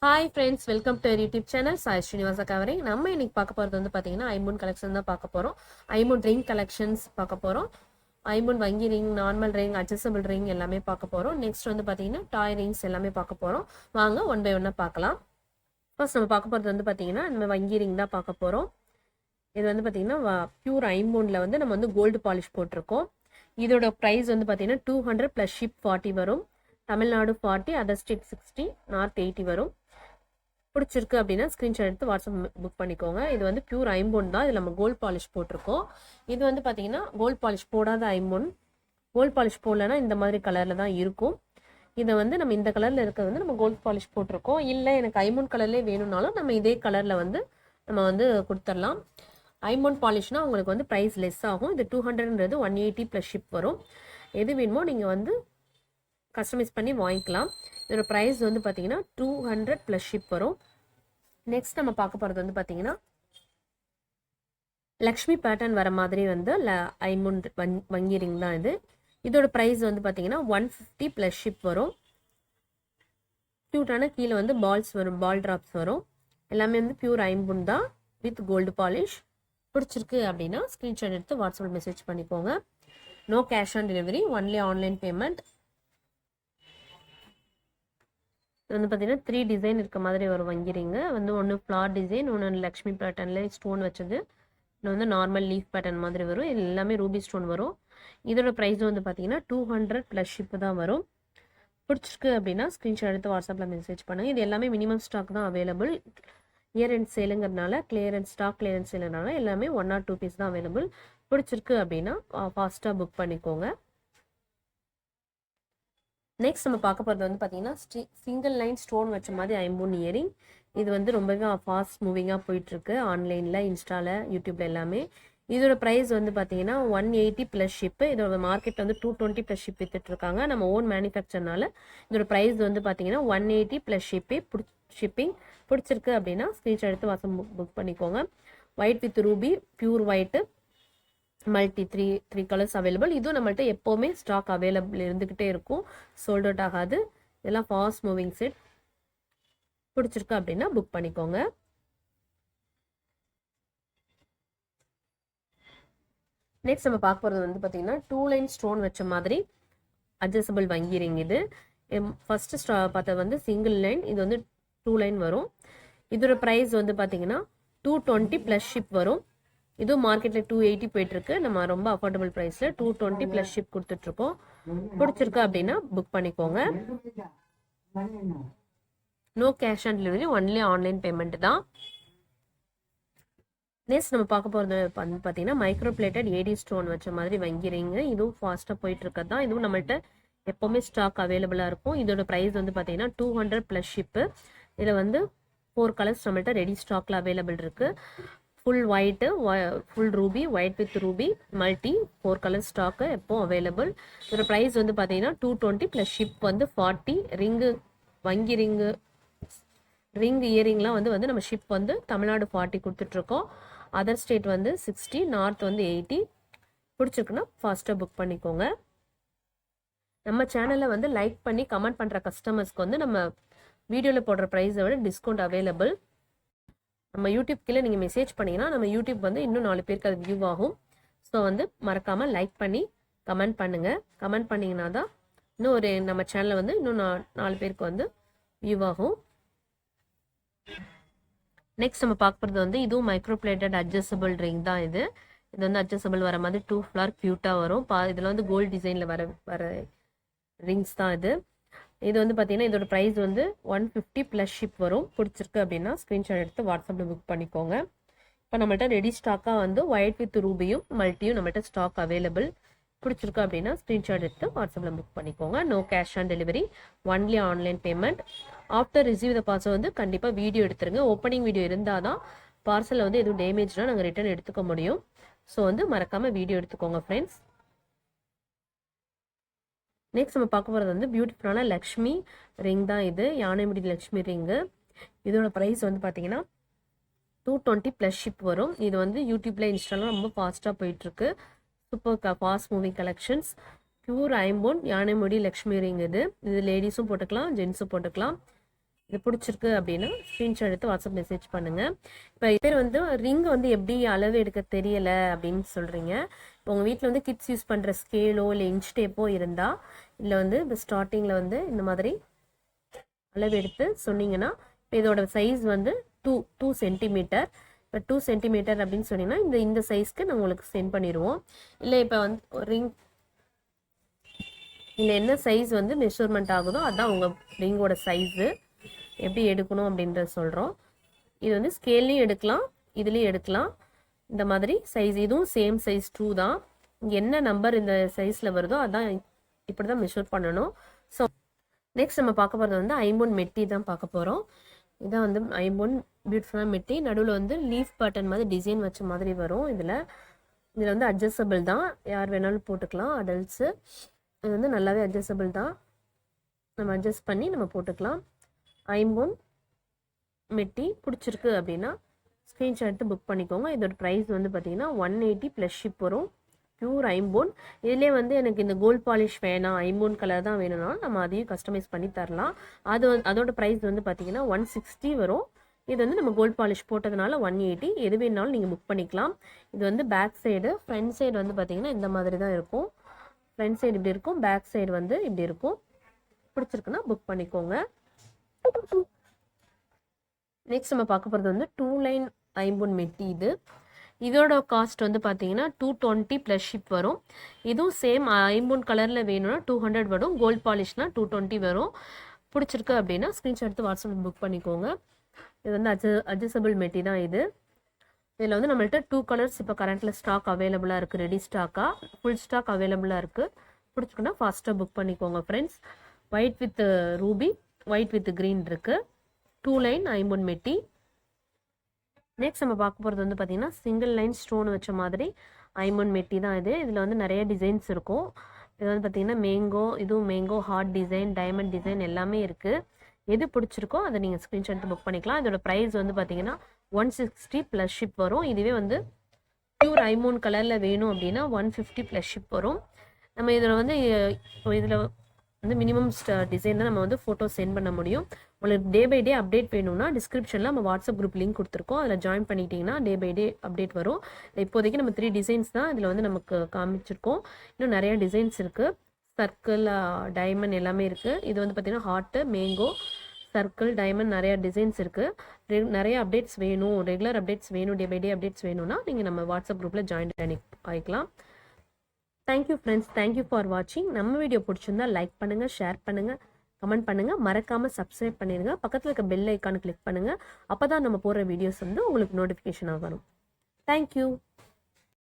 Hi friends, welcome to YouTube channel Sai Srinivasa covering. நம்ம இன்னைக்கு பார்க்க போகிறது வந்து பார்த்தீங்கன்னா ஐம்பொன் கலெக்ஷன் தான் பார்க்க போகிறோம். ஐம்பொன் ரிங் கலெக்ஷன்ஸ் பார்க்க போகிறோம். ஐம்பொன் வங்கி ring, normal ring, adjustable ring எல்லாமே பார்க்க போகிறோம். நெக்ஸ்ட் வந்து பார்த்தீங்கன்னா டாய் ரிங்ஸ் எல்லாமே பார்க்க போகிறோம். வாங்க ஒன் பை ஒன்னாக பார்க்கலாம். ஃபர்ஸ்ட் நம்ம பார்க்க போகிறது வந்து பார்த்தீங்கன்னா நம்ம வங்கி ரிங் தான் பார்க்க போகிறோம். இது வந்து பார்த்தீங்கன்னா பியூர் ஐம்பொன்ல வந்து நம்ம வந்து கோல்டு பாலிஷ் போட்டிருக்கோம். இதோட ப்ரைஸ் வந்து பார்த்தீங்கன்னா 200 ப்ளஸ் ஷிப் 40 வரும். தமிழ்நாடு 40, அதர் ஸ்டேட் 60, நார்த் 80 வரும். பிடிச்சிருக்கு அப்படின்னா ஸ்க்ரீன்ஷாட் எடுத்து வாட்ஸ்அப் புக் பண்ணிக்கோங்க. இது வந்து பியூர் ஐம்பொன் தான். இதில் நம்ம கோல்ட் பாலிஷ் போட்டிருக்கோம். இது வந்து பார்த்தீங்கன்னா கோல்ட் பாலிஷ் போடாத ஐம்பொன். கோல்ட் பாலிஷ் போடலன்னா இந்த மாதிரி கலரில் தான் இருக்கும். இதை வந்து நம்ம இந்த கலரில் இருக்கிறது வந்து நம்ம கோல்ட் பாலிஷ் போட்டிருக்கோம். இல்லை எனக்கு ஐம்பொன் கலர்லேயே வேணும்னாலும் நம்ம இதே கலரில் வந்து நம்ம வந்து கொடுத்துடலாம். ஐம்பொன் பாலிஷ்னா உங்களுக்கு வந்து ப்ரைஸ் லெஸ் ஆகும். இது 200ன்றது 180 ப்ளஸ் ஷிப் வரும். எது வேணுமோ நீங்கள் வந்து கஸ்டமைஸ் பண்ணி வாங்கிக்கலாம். இதோட ப்ரைஸ் வந்து பார்த்தீங்கன்னா 200 ப்ளஸ் ஷிப் வரும். நெக்ஸ்ட் நம்ம பார்க்க போகிறது வந்து பார்த்தீங்கன்னா லக்ஷ்மி பேட்டர்ன் வர மாதிரி வந்து ஐம்பொன் வங்கி ரிங் தான் இது. இதோட ப்ரைஸ் வந்து பார்த்தீங்கன்னா 150 ப்ளஸ் ஷிப் வரும். க்யூட்டான கீழே வந்து பால்ஸ் வரும், பால் ட்ராப்ஸ் வரும். எல்லாமே வந்து பியூர் ஐம்பொன் தான் வித் கோல்டு பாலிஷ். பிடிச்சிருக்கு அப்படின்னா ஸ்க்ரீன்ஷாட் எடுத்து வாட்ஸ்அப்பில் மெசேஜ் பண்ணிக்கோங்க. No cash on delivery, only online payment. இது வந்து பார்த்தீங்கன்னா 3 டிசைன் இருக்க மாதிரி வரும் வங்கிரிங்க. வந்து ஒன்று ஃப்ளார் டிசைன், ஒன்று லக்ஷ்மி பேட்டர்னில் ஸ்டோன் வச்சது, இன்னும் வந்து நார்மல் லீஃப் பேட்டர்ன் மாதிரி வரும். இது எல்லாமே ரூபி ஸ்டோன் வரும். இதோட ப்ரைஸ் வந்து பார்த்தீங்கன்னா 200 ப்ளஸ் ஷிப்பு தான் வரும். பிடிச்சிருக்கு அப்படின்னா ஸ்க்ரீன்ஷாட் எடுத்து வாட்ஸ்அப்பில் மெசேஜ் பண்ணுங்கள். இது எல்லாமே மினிமம் ஸ்டாக் தான் அவைலபிள். இயர் அண்ட் சேலுங்கிறதுனால ஸ்டாக் கிளியரன்ஸ் சேலுங்கிறதுனால எல்லாமே 1 or 2 பீஸ் தான் அவைலபிள். பிடிச்சிருக்கு அப்படின்னா ஃபாஸ்ட்டாக புக் பண்ணிக்கோங்க. நெக்ஸ்ட் நம்ம பார்க்க போகிறது வந்து பார்த்தீங்கன்னா சிங்கிள் லைன் ஸ்டோன் வச்ச மாதிரி ஐம்பொன் இயரிங். இது வந்து ரொம்பவே ஃபாஸ்ட் மூவிங்காக போயிட்டுருக்கு ஆன்லைனில், இன்ஸ்டாவில், யூடியூப்பில் எல்லாமே. இதோட ப்ரைஸ் வந்து பார்த்தீங்கன்னா 180 ப்ளஸ் ஷிப்பு. இதோட மார்க்கெட்டில் வந்து 220 ப்ளஸ் ஷிப் வித்துட்ருக்காங்க. நம்ம ஓன் மேனுஃபேக்சர்னால இதோட ப்ரைஸ் வந்து பார்த்தீங்கன்னா 180 ப்ளஸ் ஷிப்பிங். பிடிச்சிருக்கு அப்படின்னா ஸ்க்ரீன்ஷாட் எடுத்து வாட்ஸ்அப் புக் பண்ணிக்கோங்க. White with Ruby, pure white, multi three colours available. இதுவும் நம்மள்ட்ட எப்போவுமே ஸ்டாக் அவைலபிள் இருந்துக்கிட்டே இருக்கும், சோல்ட் அவுட் ஆகாது. இதெல்லாம் ஃபாஸ்ட் மூவிங் செட். பிடிச்சிருக்கு அப்படின்னா புக் பண்ணிக்கோங்க. நெக்ஸ்ட் நம்ம பார்க்க போகிறது வந்து பார்த்தீங்கன்னா 2 லைன் ஸ்டோன் வச்ச மாதிரி அட்ஜஸ்டபிள் வங்கி ரிங். இது ஃபர்ஸ்ட் பார்த்தது வந்து சிங்கிள் லைன், இது வந்து 2 லைன் வரும். இதோட ப்ரைஸ் வந்து பார்த்தீங்கன்னா 220 ப்ளஸ் ஷிப் வரும். இதுவும் மார்க்கெட்டில் 280 போயிட்டுருக்கு. நம்ம ரொம்ப அஃபோர்டபுள் ப்ரைஸில் 220 ப்ளஸ் ஷிப் கொடுத்துட்ருக்கோம். பிடிச்சிருக்கு அப்படின்னா புக் பண்ணிக்கோங்க. No cash on delivery, only online payment தான். நெக்ஸ்ட் நம்ம பார்க்க போகிறது வந்து பார்த்தீங்கன்னா மைக்ரோ பிளேட்டட் ஏடி ஸ்டோன் வச்ச மாதிரி வங்கிரிங்க. இதுவும் ஃபாஸ்ட்டாக போயிட்டுருக்கிறது தான். இதுவும் நம்மள்ட்ட எப்போவுமே ஸ்டாக் அவைலபிளாக இருக்கும். இதோட ப்ரைஸ் வந்து பார்த்தீங்கன்னா 200 ப்ளஸ் ஷிப்பு. இதில் வந்து 4 கலர்ஸ் நம்மள்ட்ட ரெடி ஸ்டாக்கில் அவைலபிள் இருக்குது. Full white, full Ruby, white with Ruby, multi 4 colour stock எப்போ அவைலபிள். இதோட ப்ரைஸ் வந்து பார்த்தீங்கன்னா 220 ப்ளஸ் ஷிப் வந்து 40. ரிங்கு வங்கி ரிங் இயரிங்லாம் வந்து நம்ம ஷிப் வந்து தமிழ்நாடு 40 கொடுத்துட்ருக்கோம். அதர் ஸ்டேட் வந்து 60, நார்த் வந்து 80. பிடிச்சிருக்குன்னா ஃபாஸ்ட்டாக புக் பண்ணிக்கோங்க. நம்ம சேனலில் வந்து லைக் பண்ணி கமெண்ட் பண்ணுற கஸ்டமர்ஸ்க்கு வந்து நம்ம வீடியோவில் போடுற ப்ரைஸை விட டிஸ்கவுண்ட் அவைலபிள். நம்ம யூடியூப் கீழே நீங்கள் மெசேஜ் பண்ணிங்கன்னா நம்ம யூடியூப் வந்து இன்னும் 4 பேருக்கு அது வியூ ஆகும். ஸோ வந்து மறக்காமல் லைக் பண்ணி கமெண்ட் பண்ணுங்கள். கமெண்ட் பண்ணிங்கன்னா தான் இன்னும் நம்ம சேனலில் வந்து இன்னும் 4 பேருக்கு வந்து வியூ ஆகும். நெக்ஸ்ட் நம்ம பார்க்குறது வந்து இதுவும் மைக்ரோ பிளேட்டட் அட்ஜஸ்டபிள் ரிங் தான். இது வந்து அட்ஜஸ்டபிள் வர மாதிரி 2 ஃப்ளார் க்யூட்டாக வரும். இதில் வந்து கோல்டு டிசைனில் வர ரிங்ஸ் தான் இது. இது வந்து பார்த்தீங்கன்னா இதோட ப்ரைஸ் வந்து 150 ப்ளஸ் ஷிப் வரும். பிடிச்சிருக்கு அப்படின்னா ஸ்க்ரீன்ஷாட் எடுத்து வாட்ஸ்அப்பில் புக் பண்ணிக்கோங்க. இப்போ நம்மள்ட்ட ரெடி ஸ்டாக்காக வந்து ஒயிட் வித் ரூபியும் மல்ட்டியும் நம்மள்ட்ட ஸ்டாக் அவைலபிள். பிடிச்சிருக்கு அப்படின்னா ஸ்க்ரீன்ஷாட் எடுத்து வாட்ஸ்அப்பில் புக் பண்ணிக்கோங்க. No cash on delivery, only online payment. After receive the parcel வந்து கண்டிப்பாக வீடியோ எடுத்துருங்க. ஓப்பனிங் வீடியோ இருந்தால் தான் பார்சலில் வந்து எதுவும் டேமேஜ்னால் நாங்கள் ரிட்டர்ன் எடுத்துக்க முடியும். ஸோ வந்து மறக்காமல் வீடியோ எடுத்துக்கோங்க ஃப்ரெண்ட்ஸ். நெக்ஸ்ட் நம்ம பார்க்க போகிறது வந்து பியூட்டிஃபுல்லான லக்ஷ்மி ரிங் தான். இது யானைமுடி லக்ஷ்மி ரிங்கு. இதோட ப்ரைஸ் வந்து பார்த்தீங்கன்னா 220 ப்ளஸ் ஷிப் வரும். இது வந்து யூடியூப்பில், இன்ஸ்டாலாம் ரொம்ப ஃபாஸ்ட்டாக போயிட்டுருக்கு. Super fast moving collections. Pure ஐம்பொன் யானைமுடி லக்ஷ்மி ரிங். இது லேடிஸும் போட்டுக்கலாம், ஜென்ஸும் போட்டுக்கலாம். இது பிடிச்சிருக்கு அப்படின்னா ஸ்க்ரீன்ஷாட் எடுத்து வாட்ஸ்அப் மெசேஜ் பண்ணுங்கள். இப்போ பேர் வந்து ரிங் வந்து எப்படி அளவு எடுக்க தெரியலை அப்படின்னு சொல்கிறீங்க. இப்போ உங்கள் வீட்டில் வந்து கிட்ஸ் யூஸ் பண்ணுற ஸ்கேலோ இல்லை இன்ச் டேப்போ இருந்தால், இல்லை வந்து இப்போ ஸ்டார்டிங்கில் வந்து இந்த மாதிரி அளவு எடுத்து சொன்னீங்கன்னா, இப்போ இதோட சைஸ் வந்து 2 சென்டிமீட்டர். இப்போ 2 சென்டிமீட்டர் அப்படின்னு சொன்னீங்கன்னா இந்த சைஸ்க்கு நான் உங்களுக்கு சென்ட் பண்ணிடுவோம். இல்லை இப்போ வந்து ரிங் இல்லை என்ன சைஸ் வந்து மெஷர்மெண்ட் ஆகுதோ அதுதான் உங்கள் ரிங்கோட சைஸு. எப்படி எடுக்கணும் அப்படின்றத சொல்கிறோம். இது வந்து ஸ்கேல்லையும் எடுக்கலாம், இதுலேயும் எடுக்கலாம். இந்த மாதிரி சைஸ் இதுவும் சேம் சைஸ் 2 தான். இங்கே என்ன நம்பர் இந்த சைஸில் வருதோ அதான் இப்படி தான் மெஷர் பண்ணணும். ஸோ நெக்ஸ்ட் நம்ம பார்க்க போகிறது வந்து ஐம்பொன் மெட்டி தான் பார்க்க போகிறோம். இதான் வந்து ஐம்பொன் பியூட்டிஃபுல்லான மெட்டி. நடுவில் வந்து லீஃப் பட்டன் மாதிரி டிசைன் வச்ச மாதிரி வரும். இதில் வந்து அட்ஜஸ்டபிள் தான், யார் வேணாலும் போட்டுக்கலாம் அடல்ட்ஸு. இது வந்து நல்லாவே அட்ஜஸ்டபிள் தான், நம்ம அட்ஜஸ்ட் பண்ணி நம்ம போட்டுக்கலாம். ஐம்பொன் மெட்டி பிடிச்சிருக்கு அப்படின்னா ஸ்க்ரீன்ஷாட் எடுத்து புக் பண்ணிக்கோங்க. இதோட ப்ரைஸ் வந்து பார்த்தீங்கன்னா 180 ப்ளஸ் ஷிப் வரும். பியூர் ஐம்பொன். இதிலே வந்து எனக்கு இந்த கோல்ட் பாலிஷ் வேணாம், ஐம்பொன் கலர் தான் வேணும்னா நம்ம அதையும் கஸ்டமைஸ் பண்ணி தரலாம். அதோட ப்ரைஸ் வந்து பார்த்தீங்கன்னா 160 வரும். இது வந்து நம்ம கோல்ட் பாலிஷ் போட்டதுனால 180. எது வேணாலும் நீங்கள் புக் பண்ணிக்கலாம். இது வந்து பேக் சைடு. ஃப்ரண்ட் சைடு வந்து பார்த்தீங்கன்னா இந்த மாதிரி தான் இருக்கும். ஃப்ரண்ட் சைடு இப்படி இருக்கும், பேக் சைடு வந்து இப்படி இருக்கும். பிடிச்சிருக்குன்னா புக் பண்ணிக்கோங்க. நெக்ஸ்ட் நம்ம பார்க்க போகிறது வந்து 2 லைன் ஐம்பொன் மெட்டி. இதோட காஸ்ட் வந்து பார்த்தீங்கன்னா 220 ப்ளஸ் ஷிப் வரும். இதுவும் சேம் ஐம்பொன் கலரில் வேணும்னா 200 வரும். கோல்ட் பாலிஷ்னா 220 வரும். பிடிச்சிருக்கு அப்படின்னா ஸ்க்ரீன்ஷாட் எடுத்து வாட்ஸ்அப்பில் புக் பண்ணிக்கோங்க. இது வந்து அட்ஜஸ்டபிள் மெட்டி தான் இது. இதில் வந்து நம்மள்ட்ட 2 கலர்ஸ் இப்போ கரண்ட்டில் ஸ்டாக் அவைலபிளாக இருக்குது. ரெடி ஸ்டாக்காக ஃபுல் ஸ்டாக் அவைலபிளாக இருக்குது. பிடிச்சிக்குன்னா ஃபாஸ்ட்டாக புக் பண்ணிக்கோங்க friends. White with Ruby, white with green இருக்குது. 2 லைன் ஐம்பொன் மெட்டி. நெக்ஸ்ட் நம்ம பார்க்க போகிறது வந்து பார்த்திங்கன்னா சிங்கிள் லைன் ஸ்டோன் வச்ச மாதிரி ஐம்பொன் மெட்டி தான் இது. இதில் வந்து நிறைய டிசைன்ஸ் இருக்கும். இது வந்து பார்த்திங்கன்னா மேங்கோ, இதுவும் mango, heart design, diamond design எல்லாமே இருக்குது. எது பிடிச்சிருக்கோ அதை நீங்கள் ஸ்க்ரீன்ஷாட் எடுத்து புக் பண்ணிக்கலாம். இதோட ப்ரைஸ் வந்து பார்த்திங்கன்னா 160 ப்ளஸ் ஷிப் வரும். இதுவே வந்து பியூர் ஐம்பொன் கலரில் வேணும் அப்படின்னா 150 ப்ளஸ் ஷிப் வரும். நம்ம இதில் வந்து வந்து மினிமம் டிசைன் தான் நம்ம வந்து ஃபோட்டோ சென்ட் பண்ண முடியும். உங்களுக்கு டே பை டே அப்டேட் வேணும்னா டிஸ்கிரிப்ஷனில் நம்ம வாட்ஸ்அப் குரூப் லிங்க் கொடுத்துருக்கோம். அதில் ஜாயின் பண்ணிட்டீங்கன்னா டே பை டே அப்டேட் வரும். இப்போதைக்கு நம்ம 3 டிசைன்ஸ் தான் இதில் வந்து நமக்கு காமிச்சிருக்கோம். இன்னும் நிறைய டிசைன்ஸ் இருக்குது. சர்க்கிள், டைமண்ட் எல்லாமே இருக்குது. இது வந்து பார்த்திங்கன்னா ஹார்ட்டு, மேங்கோ, சர்க்கிள், டைமண்ட் நிறைய டிசைன்ஸ் இருக்குது. நிறைய அப்டேட்ஸ் வேணும், ரெகுலர் அப்டேட்ஸ் வேணும், டே பை டே அப்டேட்ஸ் வேணும்னா நீங்கள் நம்ம வாட்ஸ்அப் குரூப்பில் ஜாயின் ஆகிக்கலாம். தேங்க்யூ ஃப்ரெண்ட்ஸ், தேங்க்யூ ஃபார் வாட்சிங். நம்ம வீடியோ பிடிச்சிருந்தா லைக் பண்ணுங்கள், ஷேர் பண்ணுங்கள், கமெண்ட் பண்ணுங்கள். மறக்காமல் சப்ஸ்கிரைப் பண்ணிடுங்க. பக்கத்தில் இருக்க பெல் ஐக்கானை கிளிக் பண்ணுங்கள். அப்போ தான் நம்ம போடுற வீடியோஸ் வந்து உங்களுக்கு நோட்டிஃபிகேஷனாக வரும். தேங்க்யூ.